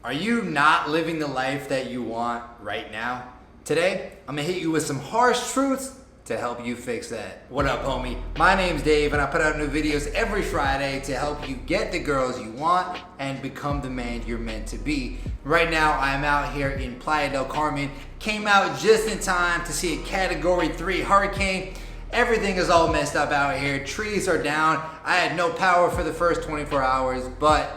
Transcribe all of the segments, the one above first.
Are you not living the life that you want right now? Today, I'm gonna hit you with some harsh truths to help you fix that. What up, homie? My name's Dave, and I put out new videos every Friday to help you get the girls you want and become the man you're meant to be. Right now, I'm out here in Playa del Carmen. Came out just in time to see a Category 3 hurricane. Everything is all messed up out here. Trees are down. I had no power for the first 24 hours, but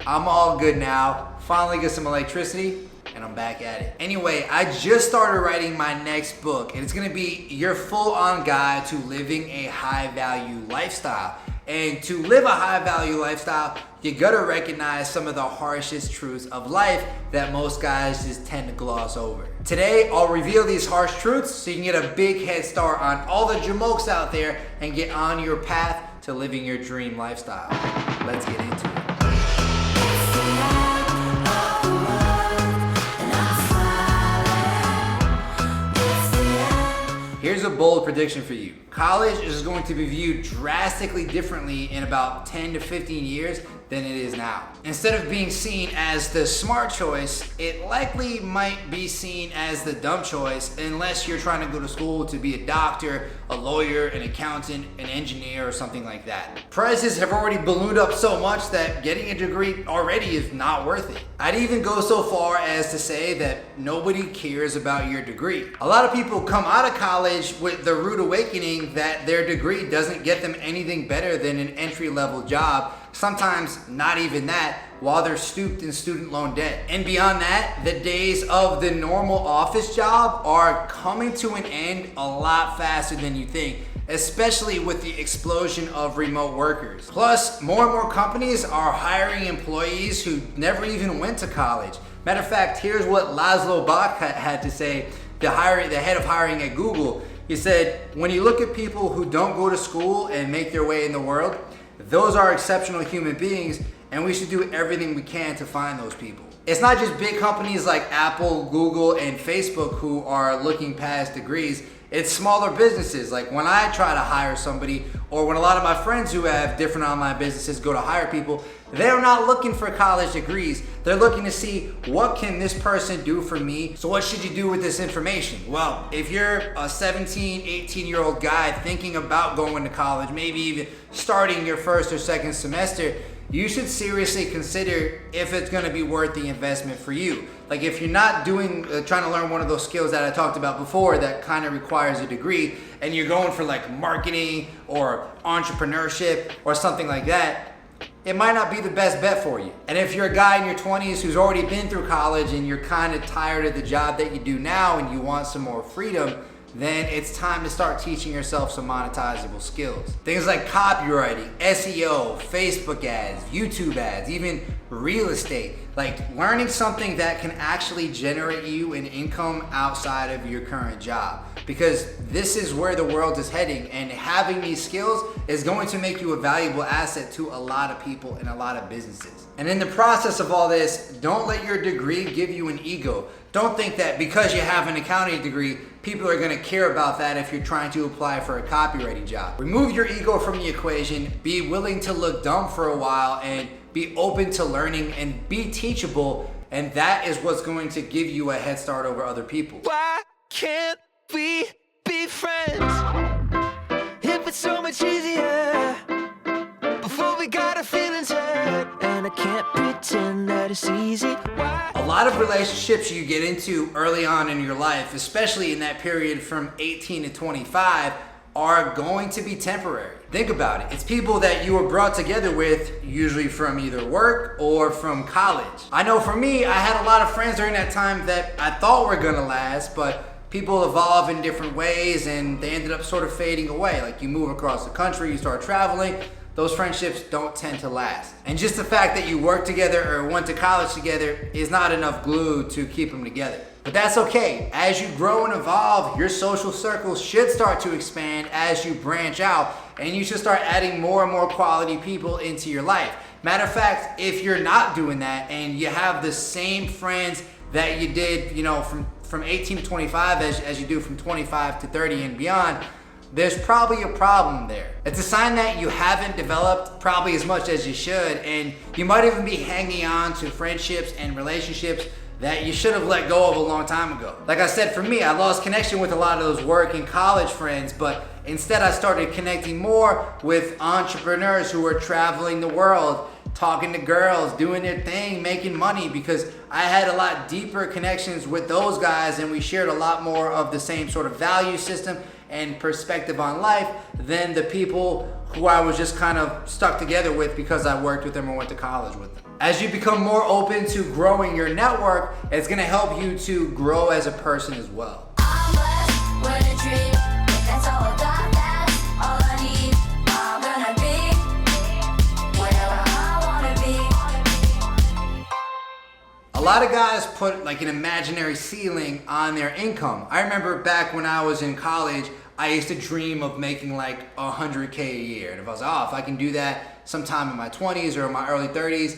I'm all good now. Finally get some electricity, and I'm back at it. Anyway, I just started writing my next book, and it's gonna be your full-on guide to living a high-value lifestyle. And to live a high-value lifestyle, you gotta recognize some of the harshest truths of life that most guys just tend to gloss over. Today, I'll reveal these harsh truths so you can get a big head start on all the jamokes out there and get on your path to living your dream lifestyle. Let's get into it. Here's a bold prediction for you. College is going to be viewed drastically differently in about 10 to 15 years than it is now. Instead of being seen as the smart choice, it likely might be seen as the dumb choice unless you're trying to go to school to be a doctor, a lawyer, an accountant, an engineer, or something like that. Prices have already ballooned up so much that getting a degree already is not worth it. I'd even go so far as to say that nobody cares about your degree. A lot of people come out of college with the rude awakening that their degree doesn't get them anything better than an entry-level job, sometimes not even that, while they're stooped in student loan debt. And beyond that, the days of the normal office job are coming to an end a lot faster than you think, especially with the explosion of remote workers. Plus, more and more companies are hiring employees who never even went to college. Matter of fact, here's what Laszlo Bach had to say, the head of hiring at Google. He said, when you look at people who don't go to school and make their way in the world, those are exceptional human beings, and we should do everything we can to find those people. It's not just big companies like Apple, Google, and Facebook who are looking past degrees. It's smaller businesses. Like when I try to hire somebody, or when a lot of my friends who have different online businesses go to hire people, they're not looking for college degrees. They're looking to see, what can this person do for me? So what should you do with this information? Well, if you're a 17, 18-year-old guy thinking about going to college, maybe even starting your first or second semester, you should seriously consider if it's gonna be worth the investment for you. Like if you're not trying to learn one of those skills that I talked about before that kind of requires a degree, and you're going for like marketing or entrepreneurship or something like that, it might not be the best bet for you. And if you're a guy in your 20s who's already been through college and you're kind of tired of the job that you do now and you want some more freedom, then it's time to start teaching yourself some monetizable skills. Things like copywriting, SEO, Facebook ads, YouTube ads, even real estate. Like learning something that can actually generate you an income outside of your current job. Because this is where the world is heading, and having these skills is going to make you a valuable asset to a lot of people and a lot of businesses. And in the process of all this, don't let your degree give you an ego. Don't think that because you have an accounting degree, people are gonna care about that if you're trying to apply for a copywriting job. Remove your ego from the equation, be willing to look dumb for a while, and be open to learning and be teachable, and that is what's going to give you a head start over other people. Why can't we be friends? If it's so much easier before we got our feelings hurt, and I can't pretend that it's easy. Why? A lot of relationships you get into early on in your life, especially in that period from 18 to 25, are going to be temporary. Think about it. It's people that you were brought together with, usually from either work or from college. I know for me, I had a lot of friends during that time that I thought were gonna last, but people evolve in different ways and they ended up sort of fading away. Like you move across the country, you start traveling, those friendships don't tend to last. And just the fact that you work together or went to college together is not enough glue to keep them together. But that's okay. As you grow and evolve, your social circles should start to expand as you branch out, and you should start adding more and more quality people into your life. Matter of fact, if you're not doing that and you have the same friends that you did, from 18 to 25 as you do from 25 to 30 and beyond, there's probably a problem there. It's a sign that you haven't developed probably as much as you should, and you might even be hanging on to friendships and relationships that you should have let go of a long time ago. Like I said, for me, I lost connection with a lot of those work and college friends, but instead I started connecting more with entrepreneurs who are traveling the world, talking to girls, doing their thing, making money, because I had a lot deeper connections with those guys, and we shared a lot more of the same sort of value system and perspective on life than the people who I was just kind of stuck together with because I worked with them or went to college with them. As you become more open to growing your network, it's gonna help you to grow as a person as well. I'm blessed with a dream. If that's all I got, that's all I need. I'm gonna be wherever I wanna be. A lot of guys put like an imaginary ceiling on their income. I remember back when I was in college, I used to dream of making like $100K a year. And if I was like, oh, if I can do that sometime in my 20s or in my early 30s,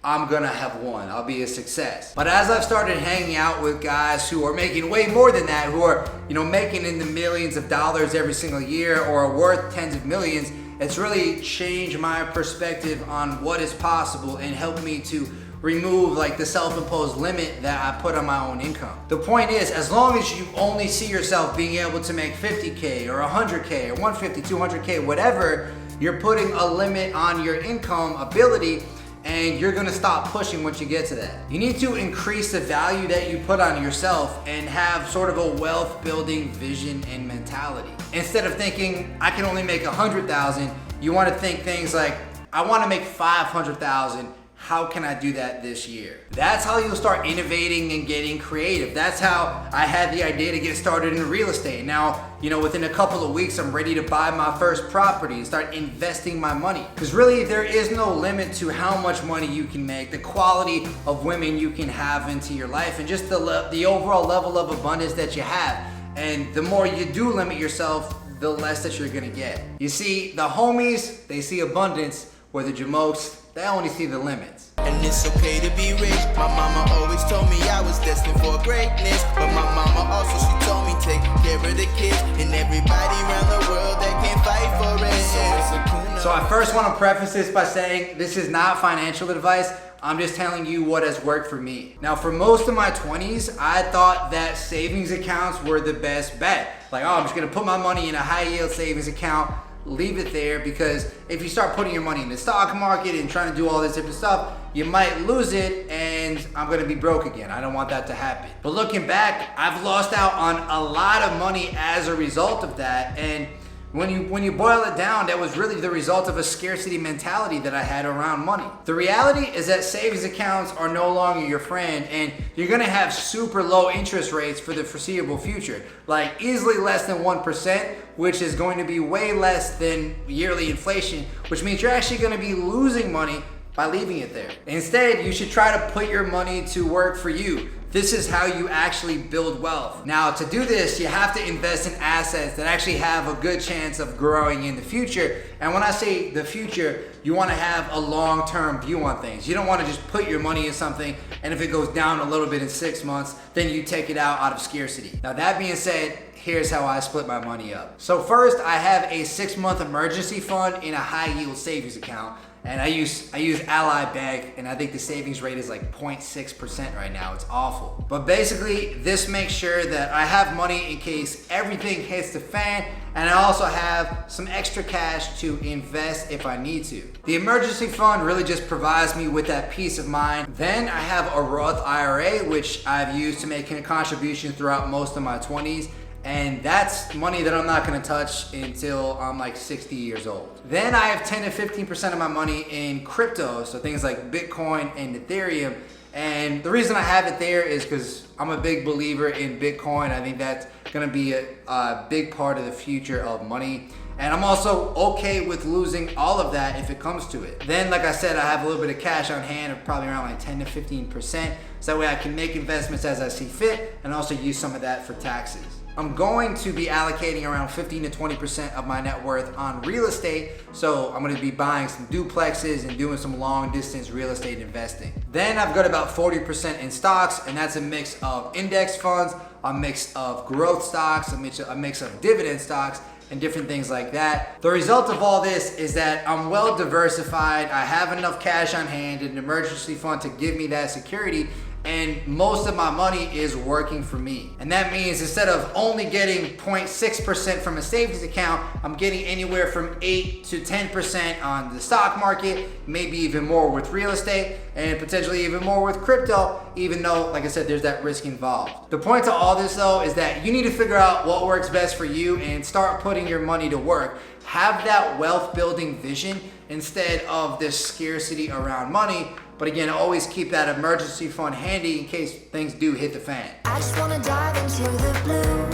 I'm gonna have won. I'll be a success. But as I've started hanging out with guys who are making way more than that, who are, making in the millions of dollars every single year or are worth tens of millions, it's really changed my perspective on what is possible and helped me to remove like the self-imposed limit that I put on my own income. The point is, as long as you only see yourself being able to make 50K or 100K or 150, 200K, whatever, you're putting a limit on your income ability, and you're gonna stop pushing once you get to that. You need to increase the value that you put on yourself and have sort of a wealth building vision and mentality. Instead of thinking, I can only make 100,000, you wanna think things like, I wanna make 500,000, how can I do that this year? That's how you'll start innovating and getting creative. That's how I had the idea to get started in real estate. Now, within a couple of weeks, I'm ready to buy my first property and start investing my money. Because really, there is no limit to how much money you can make, the quality of women you can have into your life, and just the overall level of abundance that you have. And the more you do limit yourself, the less that you're gonna get. You see, the homies, they see abundance, where the jamokes, they only see the limits. And it's okay to be rich. My mama always told me I was destined for greatness. But my mama also, she told me take care of the kids and everybody around the world that can't fight for it. So I first want to preface this by saying this is not financial advice. I'm just telling you what has worked for me. Now, for most of my 20s, I thought that savings accounts were the best bet. Like, I'm just gonna put my money in a high yield savings account, leave it there, because if you start putting your money in the stock market and trying to do all this different stuff, you might lose it and I'm gonna be broke again. I don't want that to happen. But looking back, I've lost out on a lot of money as a result of that. And when you boil it down, that was really the result of a scarcity mentality that I had around money. The reality is that savings accounts are no longer your friend, and you're gonna have super low interest rates for the foreseeable future, like easily less than 1%, which is going to be way less than yearly inflation, which means you're actually gonna be losing money by leaving it there. Instead, you should try to put your money to work for you. This is how you actually build wealth. Now, to do this, you have to invest in assets that actually have a good chance of growing in the future. And when I say the future, you want to have a long-term view on things. You don't want to just put your money in something, and if it goes down a little bit in 6 months, then you take it out of scarcity. Now, that being said, here's how I split my money up. So first, I have a 6-month emergency fund in a high-yield savings account. And I use Ally Bank, and I think the savings rate is like 0.6% right now. It's awful. But basically, this makes sure that I have money in case everything hits the fan, and I also have some extra cash to invest if I need to. The emergency fund really just provides me with that peace of mind. Then I have a Roth IRA, which I've used to make a contribution throughout most of my 20s. And that's money that I'm not gonna touch until I'm like 60 years old. Then I have 10 to 15% of my money in crypto, so things like Bitcoin and Ethereum. And the reason I have it there is because I'm a big believer in Bitcoin. I think that's gonna be a big part of the future of money. And I'm also okay with losing all of that if it comes to it. Then, like I said, I have a little bit of cash on hand of probably around like 10 to 15%. So that way I can make investments as I see fit and also use some of that for taxes. I'm going to be allocating around 15 to 20% of my net worth on real estate. So I'm gonna be buying some duplexes and doing some long distance real estate investing. Then I've got about 40% in stocks, and that's a mix of index funds, a mix of growth stocks, a mix of dividend stocks, and different things like that. The result of all this is that I'm well diversified, I have enough cash on hand, an emergency fund to give me that security, and most of my money is working for me. And that means instead of only getting 0.6% from a savings account, I'm getting anywhere from 8 to 10% on the stock market, maybe even more with real estate, and potentially even more with crypto, even though, like I said, there's that risk involved. The point to all this though is that you need to figure out what works best for you and start putting your money to work. Have that wealth building vision instead of this scarcity around money. But again, always keep that emergency fund handy in case things do hit the fan. I just wanna dive into the blue.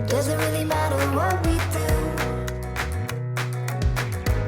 Doesn't really matter what we do.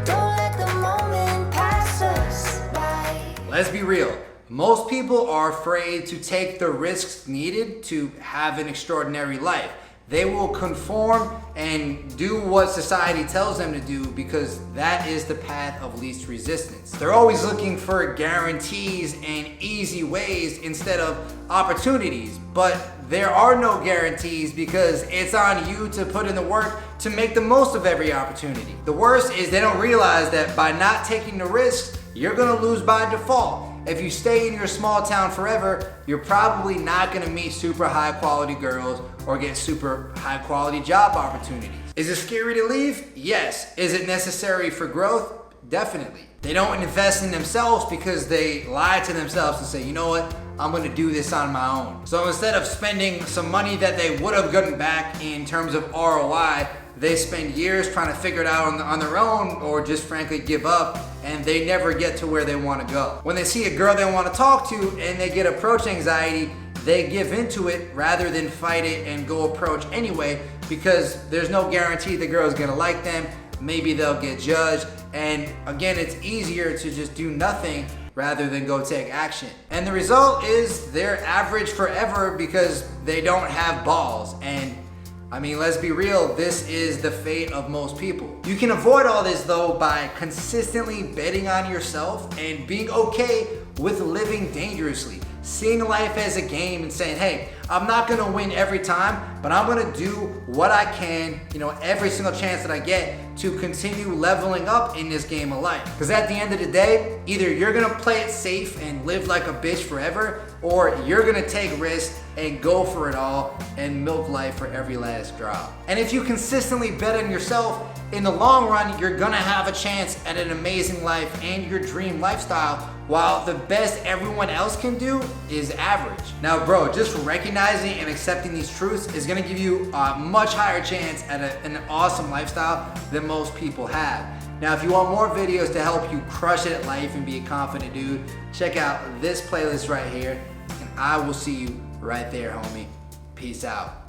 Don't let the moment pass us by. Let's be real. Most people are afraid to take the risks needed to have an extraordinary life. They will conform and do what society tells them to do because that is the path of least resistance. They're always looking for guarantees and easy ways instead of opportunities, but there are no guarantees because it's on you to put in the work to make the most of every opportunity. The worst is they don't realize that by not taking the risks, you're gonna lose by default. If you stay in your small town forever, you're probably not gonna meet super high quality girls or get super high quality job opportunities. Is it scary to leave? Yes. Is it necessary for growth? Definitely. They don't invest in themselves because they lie to themselves and say, you know what, I'm gonna do this on my own. So instead of spending some money that they would have gotten back in terms of ROI, they spend years trying to figure it out on their own or just frankly give up, and they never get to where they want to go. When they see a girl they want to talk to and they get approach anxiety, they give into it rather than fight it and go approach anyway because there's no guarantee the girl's gonna like them. Maybe they'll get judged, and again, it's easier to just do nothing rather than go take action. And the result is they're average forever because they don't have balls. And I mean, let's be real, this is the fate of most people. You can avoid all this though by consistently betting on yourself and being okay with living dangerously. Seeing life as a game and saying, hey, I'm not gonna win every time, but I'm gonna do what I can, every single chance that I get to continue leveling up in this game of life. Because at the end of the day, either you're gonna play it safe and live like a bitch forever, or you're gonna take risks and go for it all and milk life for every last drop. And if you consistently bet on yourself, in the long run, you're gonna have a chance at an amazing life and your dream lifestyle, while the best everyone else can do is average. Now, bro, just recognizing and accepting these truths is gonna give you a much higher chance at an awesome lifestyle than most people have. Now, if you want more videos to help you crush it at life and be a confident dude, check out this playlist right here, and I will see you right there, homie. Peace out.